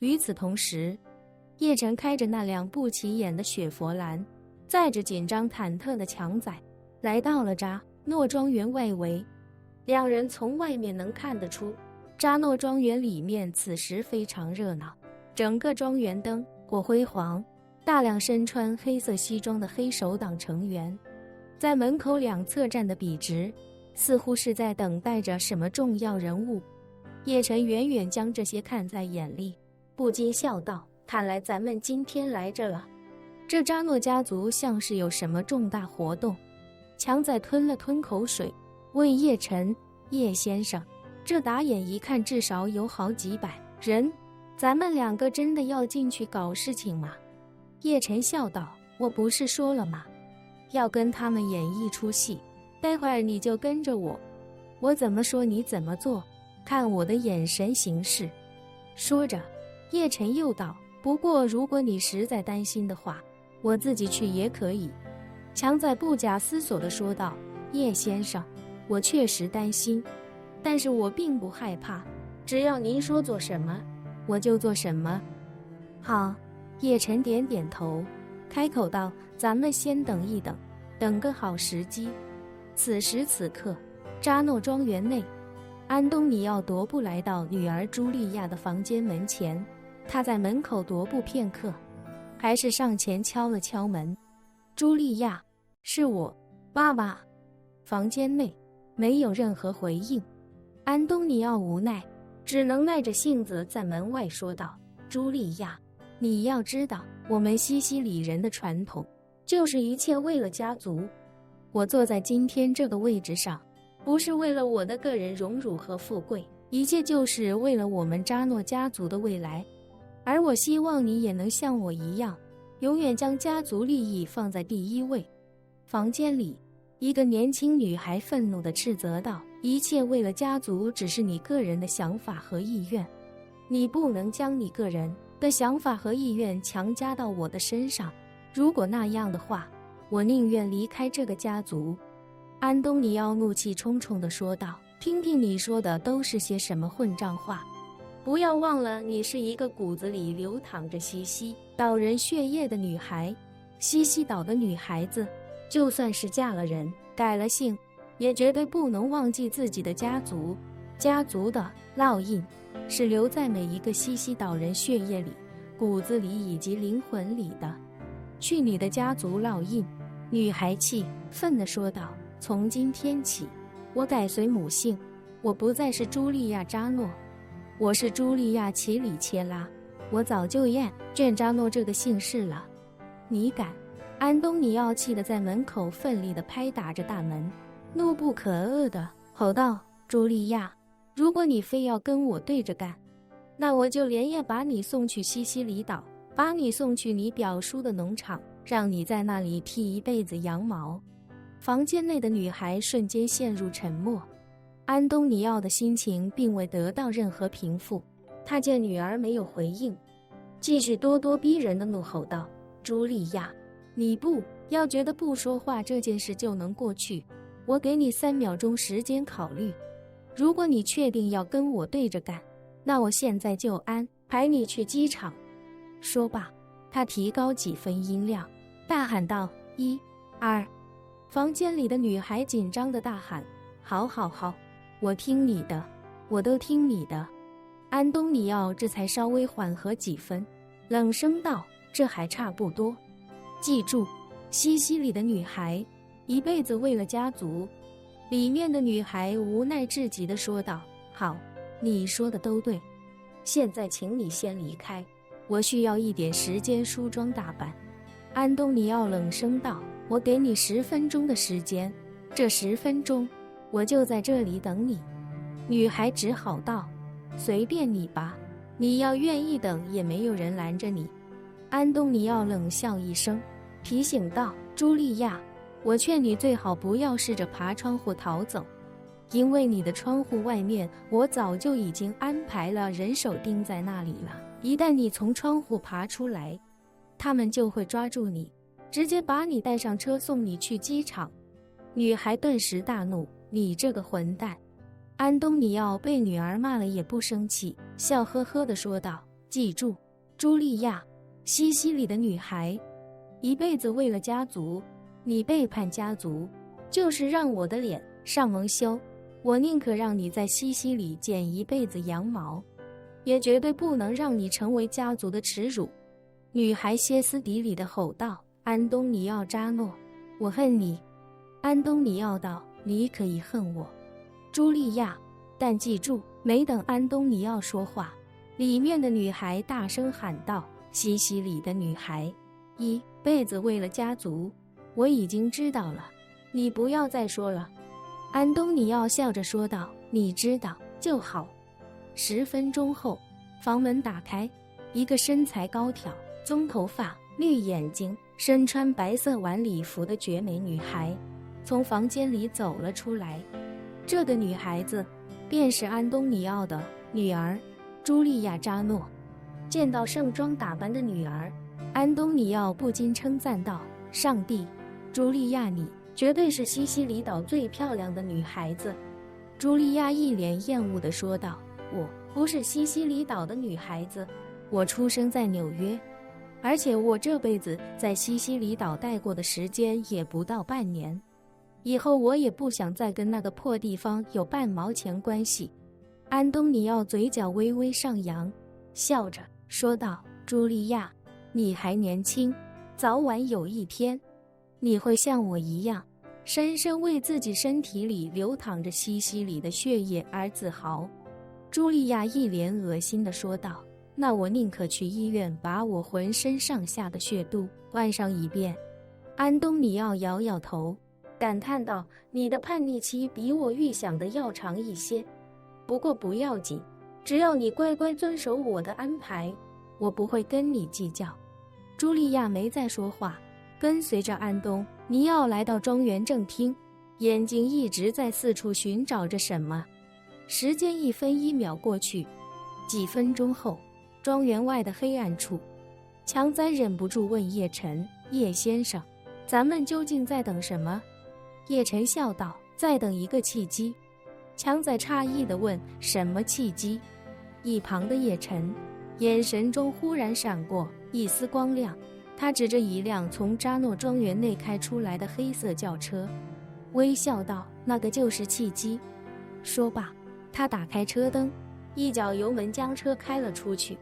与此同时，叶晨开着那辆不起眼的雪佛兰，载着紧张忐忑的强仔，来到了扎诺庄园外围。两人从外面能看得出，扎诺庄园里面此时非常热闹，整个庄园灯火辉煌，大量身穿黑色西装的黑手党成员在门口两侧站得笔直，似乎是在等待着什么重要人物。叶晨远远将这些看在眼里，不禁笑道：看来咱们今天来这了。这扎诺家族像是有什么重大活动。强仔吞了吞口水，问叶晨：叶先生，这打眼一看至少有好几百人，咱们两个真的要进去搞事情吗？叶晨笑道：我不是说了吗，要跟他们演一出戏，待会儿你就跟着我，我怎么说你怎么做，看我的眼神行事。说着，叶晨又道：不过如果你实在担心的话，我自己去也可以。强仔不假思索地说道：叶先生，我确实担心，但是我并不害怕，只要您说做什么，我就做什么。好。叶晨点点头，开口道：咱们先等一等，等个好时机。此时此刻，扎诺庄园内，安东尼奥踱步来到女儿茱莉亚的房间门前，他在门口踱步片刻，还是上前敲了敲门。茱莉亚，是我，爸爸。房间内没有任何回应，安东尼奥无奈，只能耐着性子在门外说道：茱莉亚，你要知道，我们西西里人的传统就是一切为了家族。我坐在今天这个位置上，不是为了我的个人荣辱和富贵，一切就是为了我们扎诺家族的未来。而我希望你也能像我一样，永远将家族利益放在第一位。房间里，一个年轻女孩愤怒地斥责道：一切为了家族只是你个人的想法和意愿，你不能将你个人的想法和意愿强加到我的身上，如果那样的话，我宁愿离开这个家族。安东尼奥怒气冲冲地说道：听听你说的都是些什么混账话，不要忘了你是一个骨子里流淌着西西岛人血液的女孩。西西岛的女孩子就算是嫁了人改了姓，也绝对不能忘记自己的家族，家族的烙印是留在每一个西西岛人血液里、骨子里以及灵魂里的。去你的家族烙印！女孩气愤地说道：从今天起，我改随母姓，我不再是茱莉亚·扎诺，我是茱莉亚·奇里切拉，我早就厌倦扎诺这个姓氏了。你敢！安东尼奥气得在门口奋力地拍打着大门，怒不可遏地吼道：茱莉亚，如果你非要跟我对着干，那我就连夜把你送去西西里岛，把你送去你表叔的农场，让你在那里剃一辈子羊毛。房间内的女孩瞬间陷入沉默。安东尼奥的心情并未得到任何平复，他见女儿没有回应，继续咄咄逼人地怒吼道：茱莉亚，你不要觉得不说话这件事就能过去，我给你3秒钟时间考虑，如果你确定要跟我对着干，那我现在就安排你去机场。说罢，他提高几分音量，大喊道：1、2。房间里的女孩紧张地大喊：好好好，我听你的，我都听你的。安东尼奥这才稍微缓和几分，冷声道：这还差不多，记住，西西里的女孩一辈子为了家族。里面的女孩无奈至极地说道：好，你说的都对，现在请你先离开，我需要一点时间梳妆打扮。安东尼奥冷声道：我给你10分钟的时间，这10分钟我就在这里等你。女孩只好道：随便你吧，你要愿意等也没有人拦着你。安东尼奥冷笑一声，提醒道：茱莉亚，我劝你最好不要试着爬窗户逃走，因为你的窗户外面我早就已经安排了人手盯在那里了，一旦你从窗户爬出来，他们就会抓住你，直接把你带上车送你去机场。女孩顿时大怒：你这个混蛋！安东尼奥被女儿骂了也不生气，笑呵呵地说道：记住，茱莉亚，西西里的女孩，一辈子为了家族，你背叛家族，就是让我的脸上蒙羞。我宁可让你在西西里剪一辈子羊毛，也绝对不能让你成为家族的耻辱。女孩歇斯底里地吼道：安东尼奥·扎诺，我恨你。安东尼奥道：你可以恨我，茱莉亚，但记住。没等安东尼奥说话，里面的女孩大声喊道：西西里的女孩，一辈子为了家族，我已经知道了，你不要再说了。安东尼奥笑着说道：你知道就好。10分钟后，房门打开，一个身材高挑、棕头发、绿眼睛、身穿白色晚礼服的绝美女孩从房间里走了出来。这个女孩子便是安东尼奥的女儿茱莉亚·扎诺。见到盛装打扮的女儿，安东尼奥不禁称赞道：上帝，茱莉亚，你绝对是西西里岛最漂亮的女孩子。茱莉亚一脸厌恶地说道：我不是西西里岛的女孩子，我出生在纽约，而且我这辈子在西西里岛待过的时间也不到半年，以后我也不想再跟那个破地方有半毛钱关系。安东尼奥嘴角微微上扬，笑着说道：茱莉亚，你还年轻，早晚有一天你会像我一样，深深为自己身体里流淌着西西里的血液而自豪。茱莉亚一脸恶心地说道：那我宁可去医院把我浑身上下的血都换上一遍。安东尼奥摇摇头，感叹道：你的叛逆期比我预想的要长一些，不过不要紧，只要你乖乖遵守我的安排，我不会跟你计较。茱莉亚没再说话，跟随着安东尼奥来到庄园正厅，眼睛一直在四处寻找着什么。时间1分1秒过去，几分钟后，庄园外的黑暗处，强仔忍不住问叶晨：叶先生，咱们究竟在等什么？叶晨笑道：在等一个契机。强仔诧异地问：什么契机？一旁的叶晨眼神中忽然闪过一丝光亮，他指着一辆从扎诺庄园内开出来的黑色轿车，微笑道：那个就是契机。说罢，他打开车灯，一脚油门将车开了出去。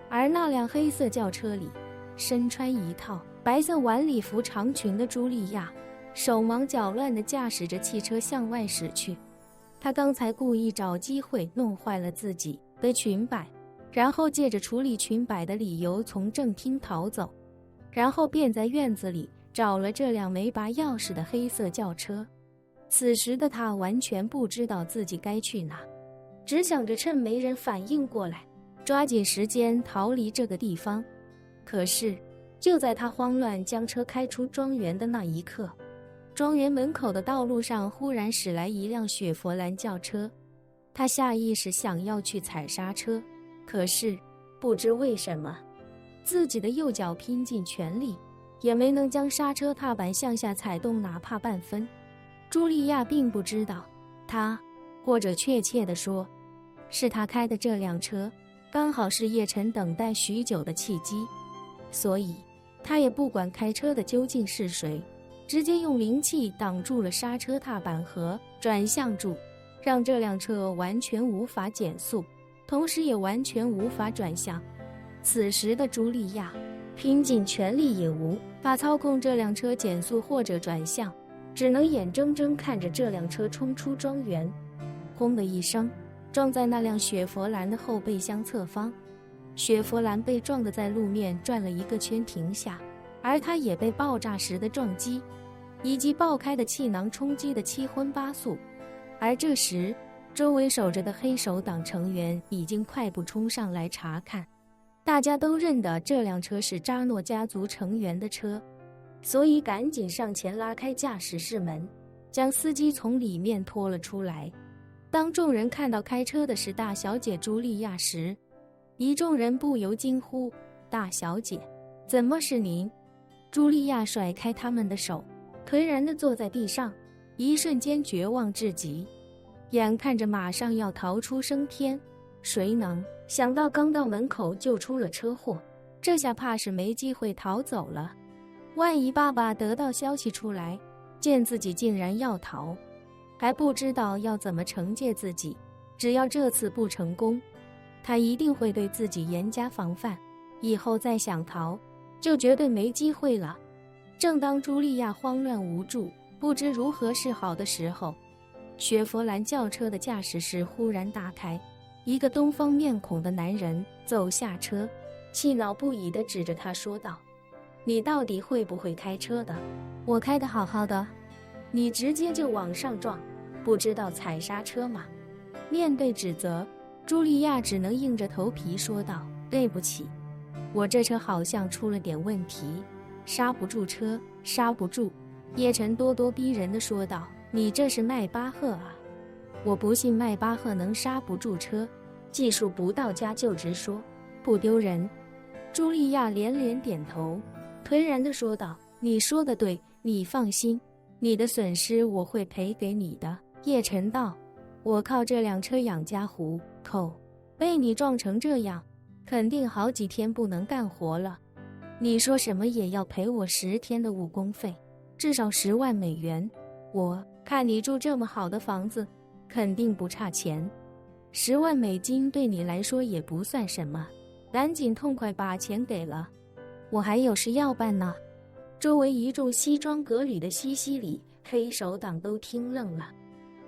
而那辆黑色轿车里，身穿一套白色晚礼服长裙的茱莉亚手忙脚乱地驾驶着汽车向外驶去。她刚才故意找机会弄坏了自己的裙摆，然后借着处理裙摆的理由从正厅逃走，然后便在院子里找了这辆没拔钥匙的黑色轿车。此时的她完全不知道自己该去哪，只想着趁没人反应过来，抓紧时间逃离这个地方。可是就在她慌乱将车开出庄园的那一刻，庄园门口的道路上忽然驶来一辆雪佛兰轿车。她下意识想要去踩刹车，可是不知为什么，自己的右脚拼尽全力，也没能将刹车踏板向下踩动哪怕半分。茱莉亚并不知道，她，或者确切地说，是她开的这辆车，刚好是叶晨等待许久的契机，所以她也不管开车的究竟是谁，直接用灵气挡住了刹车踏板和转向柱，让这辆车完全无法减速，同时也完全无法转向。此时的茱莉亚拼尽全力也无法操控这辆车减速或者转向，只能眼睁睁看着这辆车冲出庄园，轰的一声撞在那辆雪佛兰的后备箱侧方。雪佛兰被撞得在路面转了一个圈停下，而它也被爆炸时的撞击以及爆开的气囊冲击得七荤八素。而这时周围守着的黑手党成员已经快步冲上来查看，大家都认得这辆车是扎诺家族成员的车，所以赶紧上前拉开驾驶室门，将司机从里面拖了出来。当众人看到开车的是大小姐茱莉亚时，一众人不由惊呼：大小姐，怎么是您？茱莉亚甩开他们的手，颓然地坐在地上，一瞬间绝望至极，眼看着马上要逃出升天，谁能想到刚到门口就出了车祸，这下怕是没机会逃走了。万一爸爸得到消息出来，见自己竟然要逃，还不知道要怎么惩戒自己。只要这次不成功，他一定会对自己严加防范，以后再想逃就绝对没机会了。正当茱莉亚慌乱无助，不知如何是好的时候，雪佛兰轿车的驾驶室忽然打开，一个东方面孔的男人走下车，气恼不已地指着他说道：“你到底会不会开车的？我开得好好的，你直接就往上撞，不知道踩刹车吗？”面对指责，茱莉亚只能硬着头皮说道：“对不起，我这车好像出了点问题，刹不住车，刹不住。”叶晨咄咄逼人地说道：“你这是迈巴赫啊？我不信迈巴赫能刹不住车，技术不到家就直说，不丢人。”茱莉亚连连点头，颓然地说道：“你说的对，你放心，你的损失我会赔给你的。”叶晨道：“我靠这辆车养家糊口，被你撞成这样，肯定好几天不能干活了。你说什么也要赔我10天的误工费，至少10万美元。我看你住这么好的房子，肯定不差钱，10万美金对你来说也不算什么，赶紧痛快把钱给了，我还有事要办呢。”周围一众西装革履的西西里黑手党都听愣了，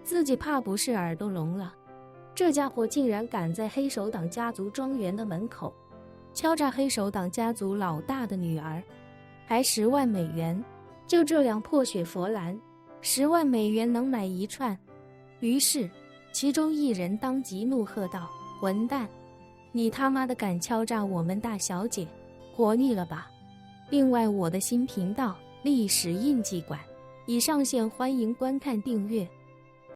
自己怕不是耳朵聋了，这家伙竟然敢在黑手党家族庄园的门口敲诈黑手党家族老大的女儿，还10万美元，就这辆破雪佛兰，10万美元能买一串。于是其中一人当即怒喝道：“混蛋，你他妈的敢敲诈我们大小姐，活腻了吧？”另外，我的新频道历史印记馆已上线，欢迎观看订阅。